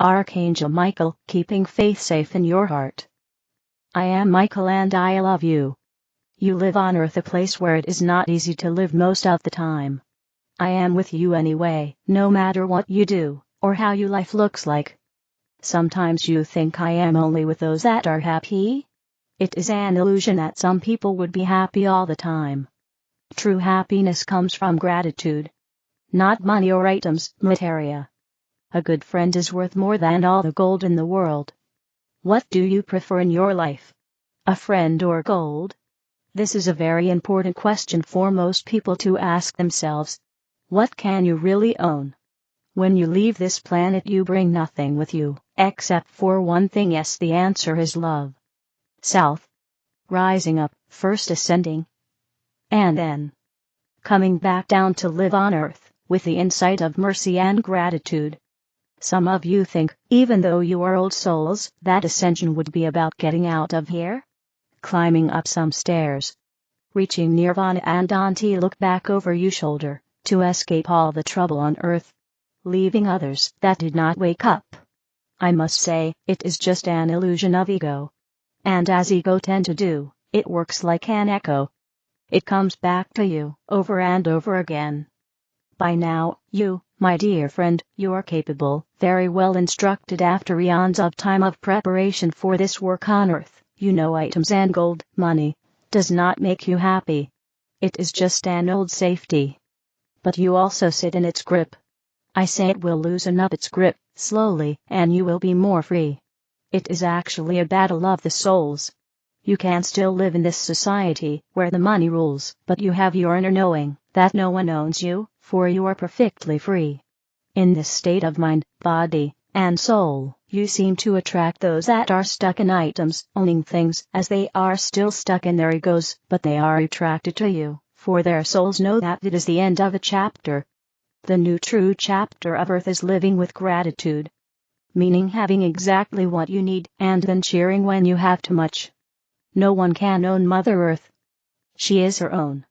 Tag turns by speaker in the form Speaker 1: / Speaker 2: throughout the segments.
Speaker 1: Archangel Michael, keeping faith safe in your heart. I am Michael and I love you. You live on Earth, a place where it is not easy to live most of the time. I am with you anyway, no matter what you do, or how your life looks like. Sometimes you think I am only with those that are happy? It is an illusion that some people would be happy all the time. True happiness comes from gratitude. Not money or items, materia. A good friend is worth more than all the gold in the world. What do you prefer in your life? A friend or gold? This is a very important question for most people to ask themselves. What can you really own? When you leave this planet, you bring nothing with you, except for one thing. Yes, the answer is love. South. Rising up, first ascending, and then coming back down to live on Earth, with the insight of mercy and gratitude. Some of you think, even though you are old souls, that ascension would be about getting out of here? Climbing up some stairs, reaching nirvana and on to look back over your shoulder, to escape all the trouble on Earth, leaving others that did not wake up. I must say, it is just an illusion of ego. And as ego tend to do, it works like an echo. It comes back to you, over and over again. By now, you, my dear friend, you are capable, very well instructed after eons of time of preparation for this work on Earth. You know items and gold, money, does not make you happy. It is just an old safety. But you also sit in its grip. I say it will loosen up its grip, slowly, and you will be more free. It is actually a battle of the souls. You can still live in this society, where the money rules, but you have your inner knowing, that no one owns you, for you are perfectly free. In this state of mind, body, and soul, you seem to attract those that are stuck in items, owning things, as they are still stuck in their egos, but they are attracted to you, for their souls know that it is the end of a chapter. The new true chapter of Earth is living with gratitude. Meaning having exactly what you need, and then cheering when you have too much. No one can own Mother Earth. She is her own.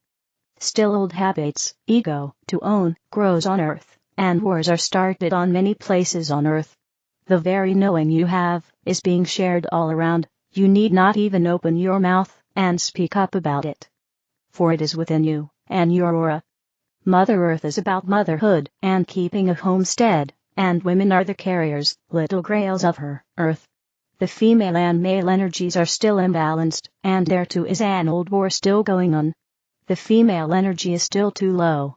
Speaker 1: Still old habits, ego, to own, grows on Earth, and wars are started on many places on Earth. The very knowing you have, is being shared all around. You need not even open your mouth, and speak up about it. For it is within you, and your aura. Mother Earth is about motherhood, and keeping a homestead, and women are the carriers, little grails of her, Earth. The female and male energies are still imbalanced, and there too is an old war still going on. The female energy is still too low.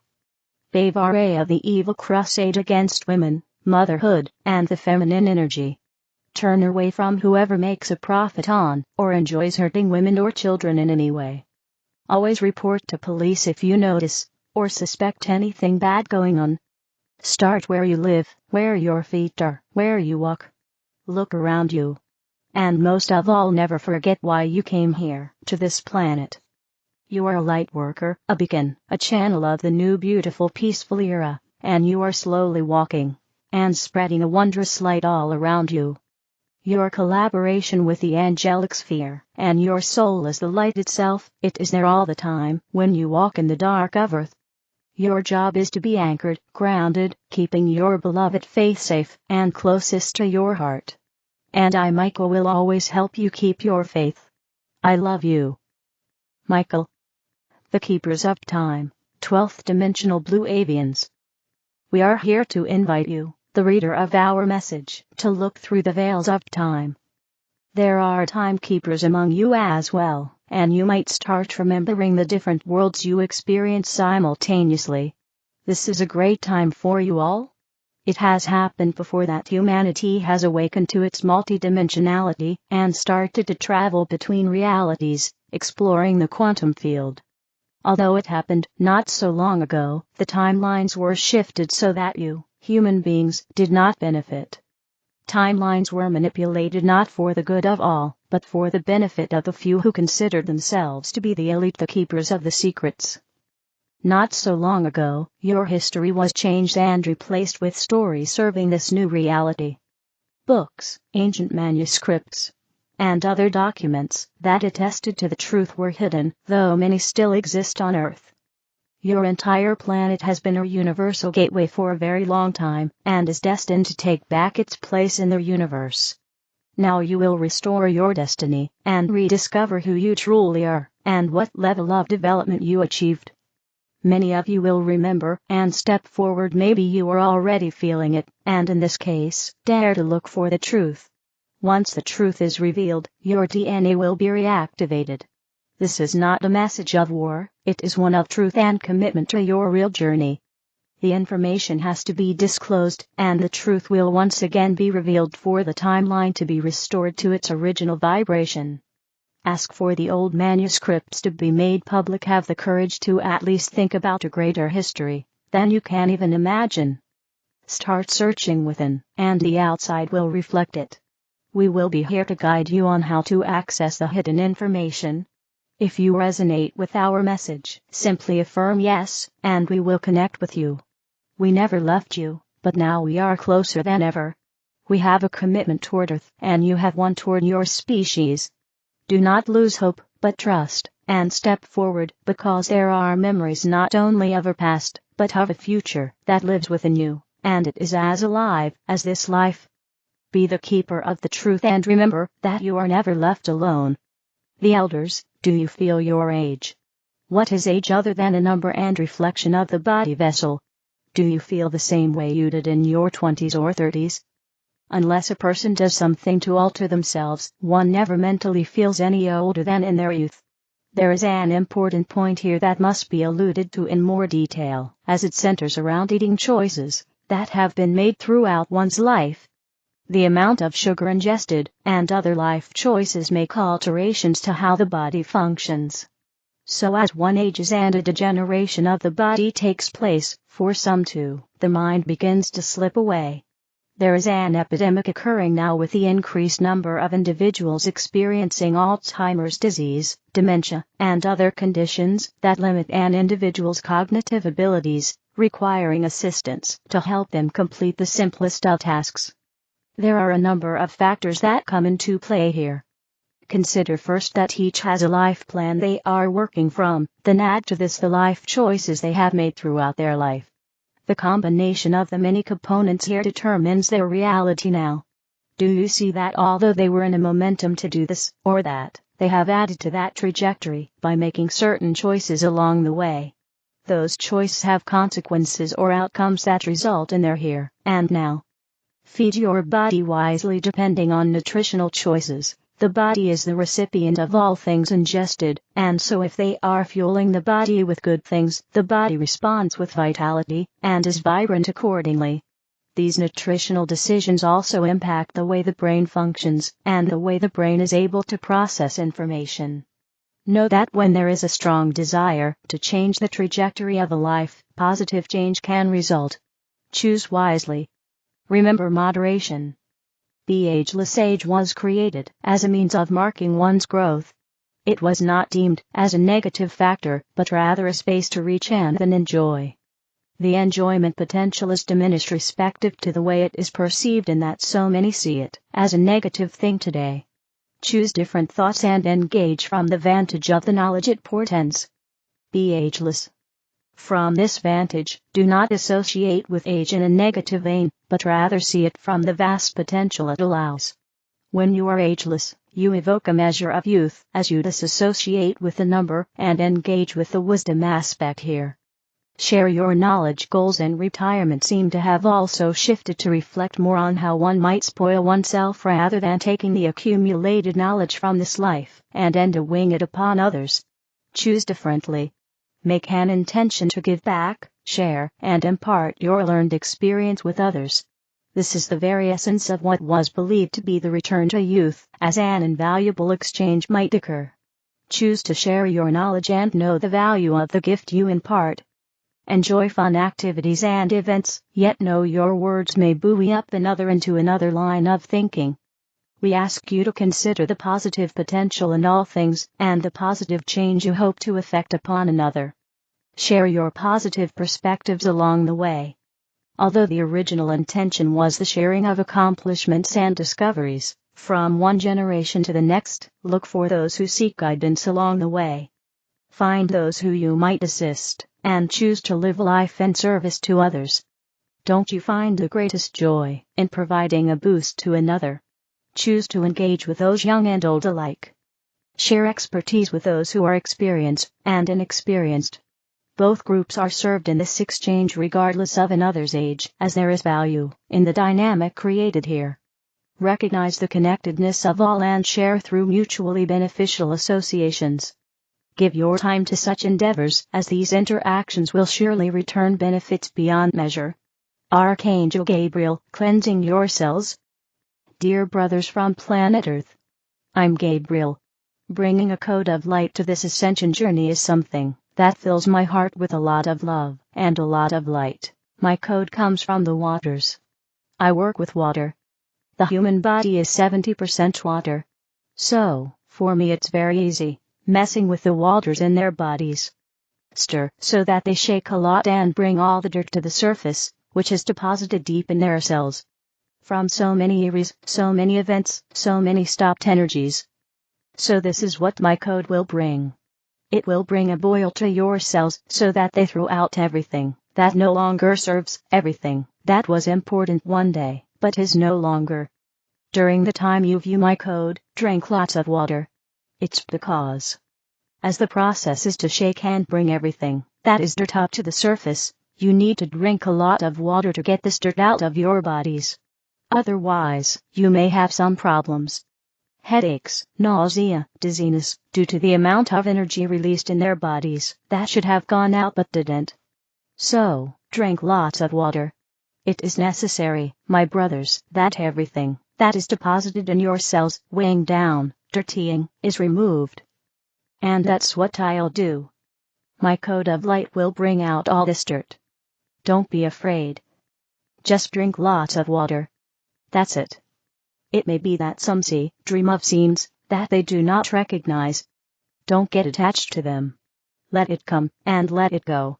Speaker 1: Beware of the evil crusade against women, motherhood, and the feminine energy. Turn away from whoever makes a profit on, or enjoys hurting women or children in any way. Always report to police if you notice, or suspect anything bad going on. Start where you live, where your feet are, where you walk. Look around you. And most of all, never forget why you came here, to this planet. You are a light worker, a beacon, a channel of the new beautiful peaceful era, and you are slowly walking, and spreading a wondrous light all around you. Your collaboration with the angelic sphere, and your soul is the light itself. It is there all the time, when you walk in the dark of Earth. Your job is to be anchored, grounded, keeping your beloved faith safe, and closest to your heart. And I, Michael, will always help you keep your faith. I love you. Michael. The Keepers of Time, 12th Dimensional Blue Avians. We are here to invite you, the reader of our message, to look through the veils of time. There are timekeepers among you as well, and you might start remembering the different worlds you experience simultaneously. This is a great time for you all. It has happened before that humanity has awakened to its multidimensionality and started to travel between realities, exploring the quantum field. Although it happened not so long ago, the timelines were shifted so that you, human beings, did not benefit. Timelines were manipulated not for the good of all, but for the benefit of the few who considered themselves to be the elite, the keepers of the secrets. Not so long ago, your history was changed and replaced with stories serving this new reality. Books, ancient manuscripts, and other documents that attested to the truth were hidden, though many still exist on Earth. Your entire planet has been a universal gateway for a very long time, and is destined to take back its place in the universe. Now you will restore your destiny, and rediscover who you truly are, and what level of development you achieved. Many of you will remember and step forward. Maybe you are already feeling it, and in this case, dare to look for the truth. Once the truth is revealed, your DNA will be reactivated. This is not a message of war, it is one of truth and commitment to your real journey. The information has to be disclosed, and the truth will once again be revealed for the timeline to be restored to its original vibration. Ask for the old manuscripts to be made public. Have the courage to at least think about a greater history than you can even imagine. Start searching within, and the outside will reflect it. We will be here to guide you on how to access the hidden information. If you resonate with our message, simply affirm yes, and we will connect with you. We never left you, but now we are closer than ever. We have a commitment toward Earth, and you have one toward your species. Do not lose hope, but trust, and step forward, because there are memories not only of a past, but of a future that lives within you, and it is as alive as this life. Be the keeper of the truth, and remember that you are never left alone. The elders, do you feel your age? What is age other than a number and reflection of the body vessel? Do you feel the same way you did in your 20s or 30s? Unless a person does something to alter themselves, one never mentally feels any older than in their youth. There is an important point here that must be alluded to in more detail, as it centers around eating choices that have been made throughout one's life. The amount of sugar ingested and other life choices make alterations to how the body functions. So as one ages and a degeneration of the body takes place, for some too, the mind begins to slip away. There is an epidemic occurring now with the increased number of individuals experiencing Alzheimer's disease, dementia, and other conditions that limit an individual's cognitive abilities, requiring assistance to help them complete the simplest of tasks. There are a number of factors that come into play here. Consider first that each has a life plan they are working from, then add to this the life choices they have made throughout their life. The combination of the many components here determines their reality now. Do you see that although they were in a momentum to do this or that, they have added to that trajectory by making certain choices along the way? Those choices have consequences or outcomes that result in their here and now. Feed your body wisely depending on nutritional choices. The body is the recipient of all things ingested, and so if they are fueling the body with good things, the body responds with vitality, and is vibrant accordingly. These nutritional decisions also impact the way the brain functions, and the way the brain is able to process information. Know that when there is a strong desire to change the trajectory of a life, positive change can result. Choose wisely. Remember moderation. Be ageless. Age was created as a means of marking one's growth. It was not deemed as a negative factor, but rather a space to reach and then enjoy. The enjoyment potential is diminished respective to the way it is perceived, in that so many see it as a negative thing today. Choose different thoughts and engage from the vantage of the knowledge it portends. Be ageless. From this vantage, do not associate with age in a negative vein, but rather see it from the vast potential it allows. When you are ageless, you evoke a measure of youth as you disassociate with the number and engage with the wisdom aspect here. Share your knowledge. Goals in retirement seem to have also shifted to reflect more on how one might spoil oneself rather than taking the accumulated knowledge from this life and endowing it upon others. Choose differently. Make an intention to give back, share, and impart your learned experience with others. This is the very essence of what was believed to be the return to youth, as an invaluable exchange might occur. Choose to share your knowledge and know the value of the gift you impart. Enjoy fun activities and events, yet know your words may buoy up another into another line of thinking. We ask you to consider the positive potential in all things, and the positive change you hope to effect upon another. Share your positive perspectives along the way. Although the original intention was the sharing of accomplishments and discoveries, from one generation to the next, look for those who seek guidance along the way. Find those who you might assist, and choose to live life in service to others. Don't you find the greatest joy in providing a boost to another? Choose to engage with those young and old alike. Share expertise with those who are experienced and inexperienced. Both groups are served in this exchange regardless of another's age, as there is value in the dynamic created here. Recognize the connectedness of all and share through mutually beneficial associations. Give your time to such endeavors, as these interactions will surely return benefits beyond measure. Archangel Gabriel, cleansing your cells. Dear brothers from planet Earth, I'm Gabriel. Bringing a code of light to this ascension journey is something that fills my heart with a lot of love and a lot of light. My code comes from the waters. I work with water. The human body is 70% water. So, for me it's very easy, messing with the waters in their bodies. Stir so that they shake a lot and bring all the dirt to the surface, which is deposited deep in their cells. From so many eras, so many events, so many stopped energies. So this is what my code will bring. It will bring a boil to your cells so that they throw out everything that no longer serves, everything that was important one day, but is no longer. During the time you view my code, drink lots of water. It's because, as the process is to shake and bring everything that is dirt up to the surface, you need to drink a lot of water to get this dirt out of your bodies. Otherwise, you may have some problems. Headaches, nausea, dizziness, due to the amount of energy released in their bodies that should have gone out but didn't. So, drink lots of water. It is necessary, my brothers, that everything that is deposited in your cells, weighing down, dirtying, is removed. And that's what I'll do. My code of light will bring out all this dirt. Don't be afraid. Just drink lots of water. That's it. It may be that some dream of scenes that they do not recognize. Don't get attached to them. Let it come and let it go.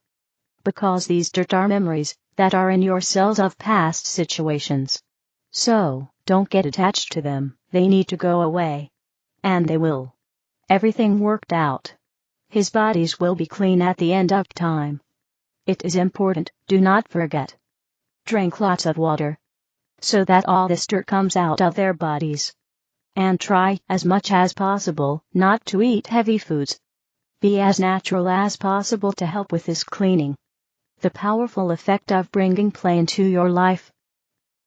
Speaker 1: Because these dirt are memories that are in your cells of past situations. So, don't get attached to them, they need to go away. And they will. Everything worked out. His bodies will be clean at the end of time. It is important, do not forget. Drink lots of water, so that all this dirt comes out of their bodies. And try, as much as possible, not to eat heavy foods. Be as natural as possible to help with this cleaning. The powerful effect of bringing play into your life.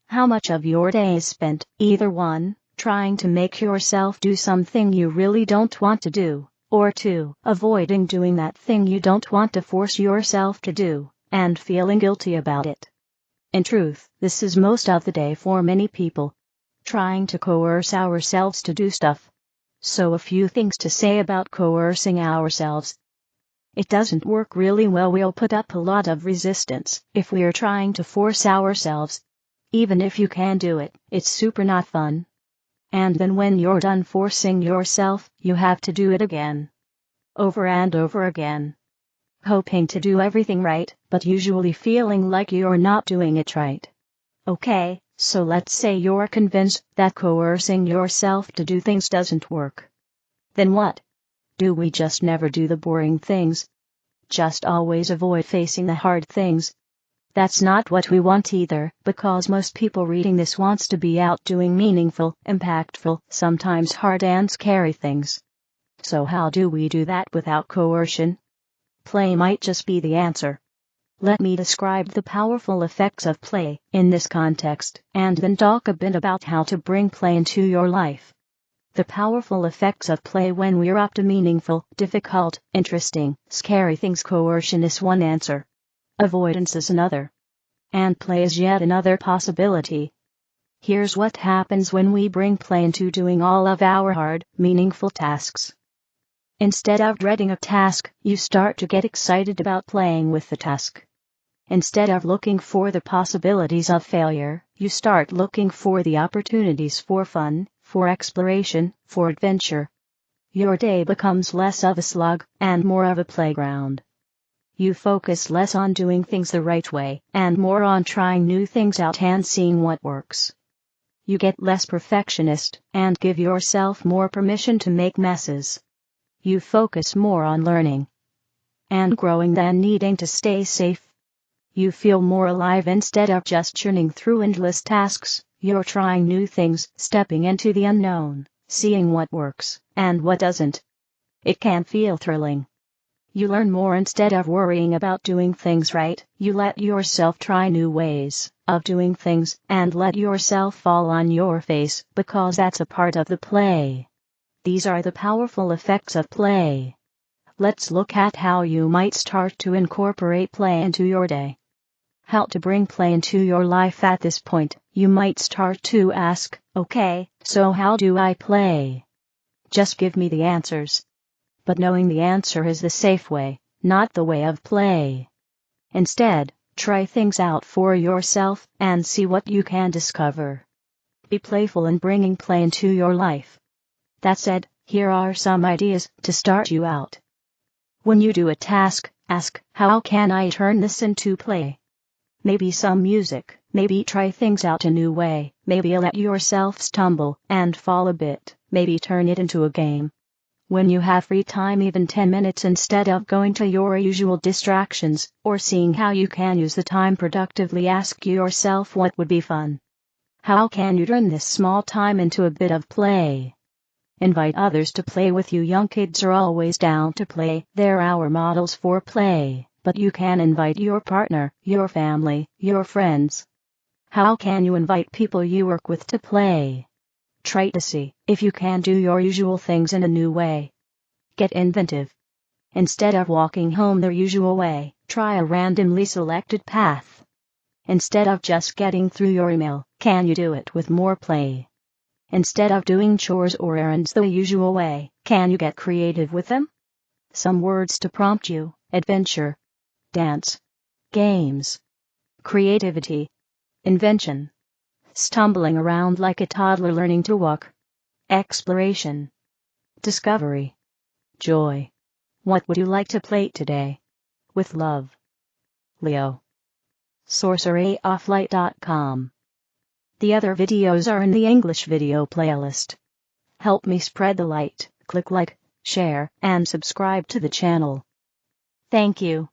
Speaker 1: How much of your day is spent, either 1, trying to make yourself do something you really don't want to do, or 2, avoiding doing that thing you don't want to force yourself to do, and feeling guilty about it. In truth, this is most of the day for many people. Trying to coerce ourselves to do stuff. So a few things to say about coercing ourselves. It doesn't work really well. We'll put up a lot of resistance if we're trying to force ourselves. Even if you can do it, it's super not fun. And then when you're done forcing yourself, you have to do it again. Over and over again. Hoping to do everything right, but usually feeling like you're not doing it right. Okay, so let's say you're convinced that coercing yourself to do things doesn't work. Then what? Do we just never do the boring things? Just always avoid facing the hard things? That's not what we want either, because most people reading this wants to be out doing meaningful, impactful, sometimes hard and scary things. So how do we do that without coercion? Play might just be the answer. Let me describe the powerful effects of play in this context, and then talk a bit about how to bring play into your life. The powerful effects of play when we're up to meaningful, difficult, interesting, scary things. Coercion is one answer. Avoidance is another. And play is yet another possibility. Here's what happens when we bring play into doing all of our hard, meaningful tasks. Instead of dreading a task, you start to get excited about playing with the task. Instead of looking for the possibilities of failure, you start looking for the opportunities for fun, for exploration, for adventure. Your day becomes less of a slug, and more of a playground. You focus less on doing things the right way, and more on trying new things out and seeing what works. You get less perfectionist, and give yourself more permission to make messes. You focus more on learning, and growing than needing to stay safe. You feel more alive instead of just churning through endless tasks. You're trying new things, stepping into the unknown, seeing what works and what doesn't. It can feel thrilling. You learn more instead of worrying about doing things right. You let yourself try new ways of doing things and let yourself fall on your face because that's a part of the play. These are the powerful effects of play. Let's look at how you might start to incorporate play into your day. How to bring play into your life. At this point, you might start to ask, okay, so how do I play? Just give me the answers. But knowing the answer is the safe way, not the way of play. Instead, try things out for yourself and see what you can discover. Be playful in bringing play into your life. That said, here are some ideas to start you out. When you do a task, ask, how can I turn this into play? Maybe some music, maybe try things out a new way, maybe let yourself stumble and fall a bit, maybe turn it into a game. When you have free time, even 10 minutes instead of going to your usual distractions, or seeing how you can use the time productively, ask yourself what would be fun. How can you turn this small time into a bit of play? Invite others to play with you. Young kids are always down to play, they're our models for play, but you can invite your partner, your family, your friends. How can you invite people you work with to play? Try to see if you can do your usual things in a new way. Get inventive. Instead of walking home their usual way, try a randomly selected path. Instead of just getting through your email, can you do it with more play? Instead of doing chores or errands the usual way, can you get creative with them? Some words to prompt you: adventure, dance, games, creativity, invention, stumbling around like a toddler learning to walk, exploration, discovery, joy. What would you like to play today? With love, Leo. sorceryofflight.com. The other videos are in the English video playlist. Help me spread the light. Click like, share, and subscribe to the channel. Thank you.